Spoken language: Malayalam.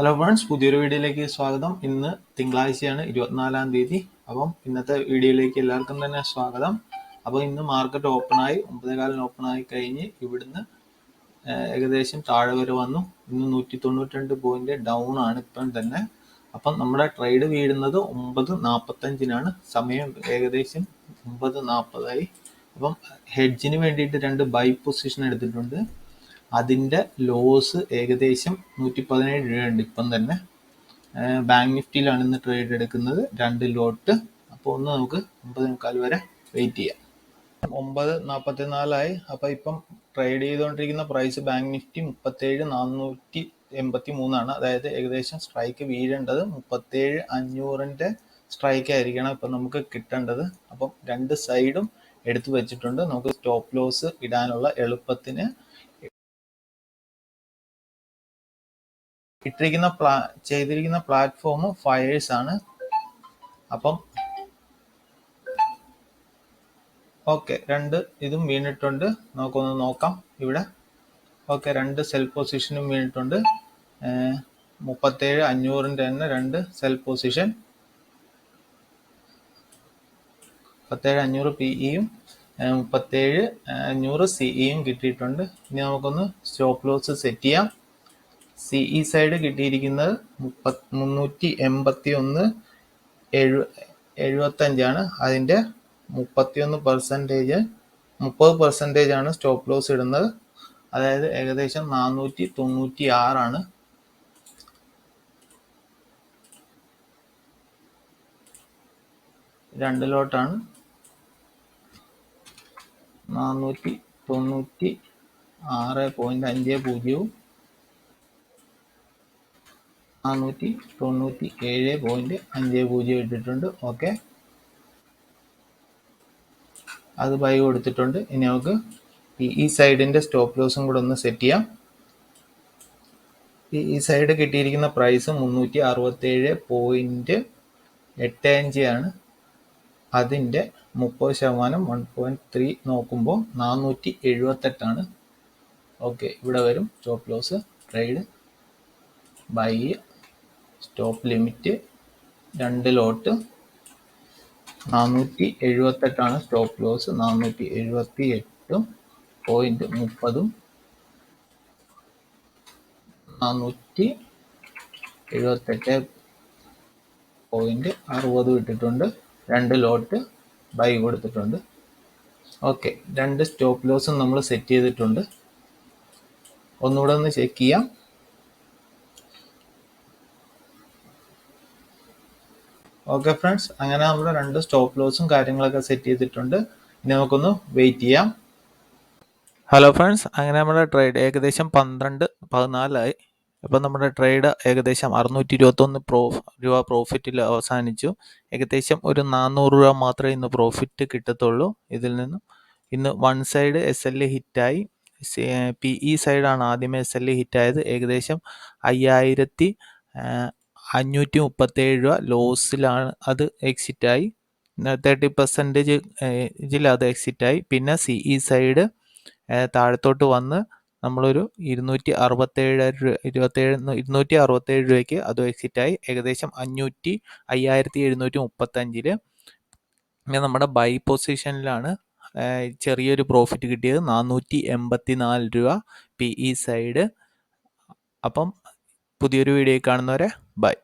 ഹലോ ഫ്രണ്ട്സ്, പുതിയൊരു വീഡിയോയിലേക്ക് സ്വാഗതം. ഇന്ന് തിങ്കളാഴ്ചയാണ്, 24-ാം തീയതി. അപ്പം ഇന്നത്തെ വീഡിയോയിലേക്ക് എല്ലാവർക്കും തന്നെ സ്വാഗതം. അപ്പോൾ ഇന്ന് മാർക്കറ്റ് ഓപ്പണായി 9:15 ഓപ്പണായി കഴിഞ്ഞ് ഇവിടുന്ന് ഏകദേശം താഴെ വരെ വന്നു. ഇന്ന് 192 പോയിന്റ് ഡൗൺ ആണ് ഇപ്പം തന്നെ. അപ്പം നമ്മുടെ ട്രേഡ് വീഴുന്നത് 9:45-നാണ്. സമയം ഏകദേശം 9:40 അപ്പം ഹെഡ്ജിന് വേണ്ടിയിട്ട് 2 ബൈ പൊസിഷൻ എടുത്തിട്ടുണ്ട്. അതിൻ്റെ ലോസ് ഏകദേശം 117 രൂപയുണ്ട് ഇപ്പം തന്നെ. ബാങ്ക് നിഫ്റ്റിയിലാണ് ഇന്ന് ട്രേഡ് എടുക്കുന്നത്, 2 ലോട്ട്. അപ്പോൾ ഒന്ന് നമുക്ക് 9:45 വരെ വെയിറ്റ് ചെയ്യാം. 9:44 അപ്പോൾ ഇപ്പം ട്രേഡ് ചെയ്തുകൊണ്ടിരിക്കുന്ന പ്രൈസ് ബാങ്ക് നിഫ്റ്റി 37,483 അതായത് ഏകദേശം സ്ട്രൈക്ക് വീഴേണ്ടത് 37,500-ന്റെ സ്ട്രൈക്ക് ആയിരിക്കണം ഇപ്പം നമുക്ക് കിട്ടേണ്ടത്. അപ്പം 2 സൈഡും എടുത്തു വെച്ചിട്ടുണ്ട്. നമുക്ക് സ്റ്റോപ്പ് ലോസ് ഇടാനുള്ള എളുപ്പത്തിന് ചെയ്തിരിക്കുന്ന പ്ലാറ്റ്ഫോം ഫയേഴ്സ് ആണ്. അപ്പം ഓക്കെ, 2 ഇതും വീണിട്ടുണ്ട്. നമുക്കൊന്ന് നോക്കാം ഇവിടെ. ഓക്കെ, 2 സെൽ പൊസിഷനും വീണിട്ടുണ്ട്. 37,500-ന്റെ തന്നെ 2 സെൽ പൊസിഷൻ. 37,500 PEയും 37,500 CEയും കിട്ടിയിട്ടുണ്ട്. ഇനി നമുക്കൊന്ന് സ്റ്റോപ്പ് ലോസ് സെറ്റ് ചെയ്യാം. CE സൈഡ് കിട്ടിയിരിക്കുന്നത് 381.75 അതിൻ്റെ 30% സ്റ്റോപ്പ് ലോസ് ഇടുന്നത്. അതായത് ഏകദേശം 496 2 ലോട്ടാണ്. 496.50 497.50 ഇട്ടിട്ടുണ്ട്. ഓക്കെ, അത് ബൈ കൊടുത്തിട്ടുണ്ട്. ഇനി നമുക്ക് ഈ സൈഡിൻ്റെ സ്റ്റോപ്പ് ലോസും കൂടെ ഒന്ന് സെറ്റ് ചെയ്യാം. ഈ സൈഡ് കിട്ടിയിരിക്കുന്ന പ്രൈസ് 367.85 ആണ്. അതിൻ്റെ 30% 1.3 നോക്കുമ്പോൾ 478 ഓക്കെ, ഇവിടെ വരും stop loss. Trade buy stop limit 2 lot 478 stop loss. 478.30 478.60 ഇട്ടിട്ടുണ്ട്. 2 ലോട്ട് ബൈ കൊടുത്തിട്ടുണ്ട്. ഓക്കെ, 2 സ്റ്റോപ്പ് ലോസും നമ്മൾ സെറ്റ് ചെയ്തിട്ടുണ്ട്. ഒന്നുകൂടെ ഒന്ന് ചെക്ക് ചെയ്യാം. ഓക്കെ ഫ്രണ്ട്സ്, അങ്ങനെ നമ്മൾ 2 സ്റ്റോപ്പ് ലോസും കാര്യങ്ങളൊക്കെ സെറ്റ് ചെയ്തിട്ടുണ്ട്. ഇനി നമുക്കൊന്ന് വെയിറ്റ് ചെയ്യാം. ഹലോ ഫ്രണ്ട്സ്, അങ്ങനെ നമ്മുടെ ട്രേഡ് ഏകദേശം 12:14 അപ്പം നമ്മുടെ ട്രേഡ് ഏകദേശം 621 രൂപ പ്രോഫിറ്റിൽ അവസാനിച്ചു. ഏകദേശം ഒരു 400 രൂപ മാത്രമേ ഇന്ന് പ്രോഫിറ്റ് കിട്ടത്തുള്ളൂ ഇതിൽ നിന്നും. ഇന്ന് 1 സൈഡ് SL ഹിറ്റായി. PE സൈഡാണ് ആദ്യമേ SL ഹിറ്റായത്. ഏകദേശം 5,537 രൂപ ലോസിലാണ് അത് എക്സിറ്റായി. 30% അത് എക്സിറ്റായി. പിന്നെ CE സൈഡ് താഴത്തോട്ട് വന്ന് നമ്മളൊരു 267 രൂപയ്ക്ക് അത് എക്സിറ്റായി. ഏകദേശം 5,735 നമ്മുടെ ബൈ പൊസിഷനിലാണ് ചെറിയൊരു പ്രോഫിറ്റ് കിട്ടിയത്. 484 രൂപ PE സൈഡ്. അപ്പം പുതിയൊരു വീഡിയോ കാണുന്നവരെ ബൈ.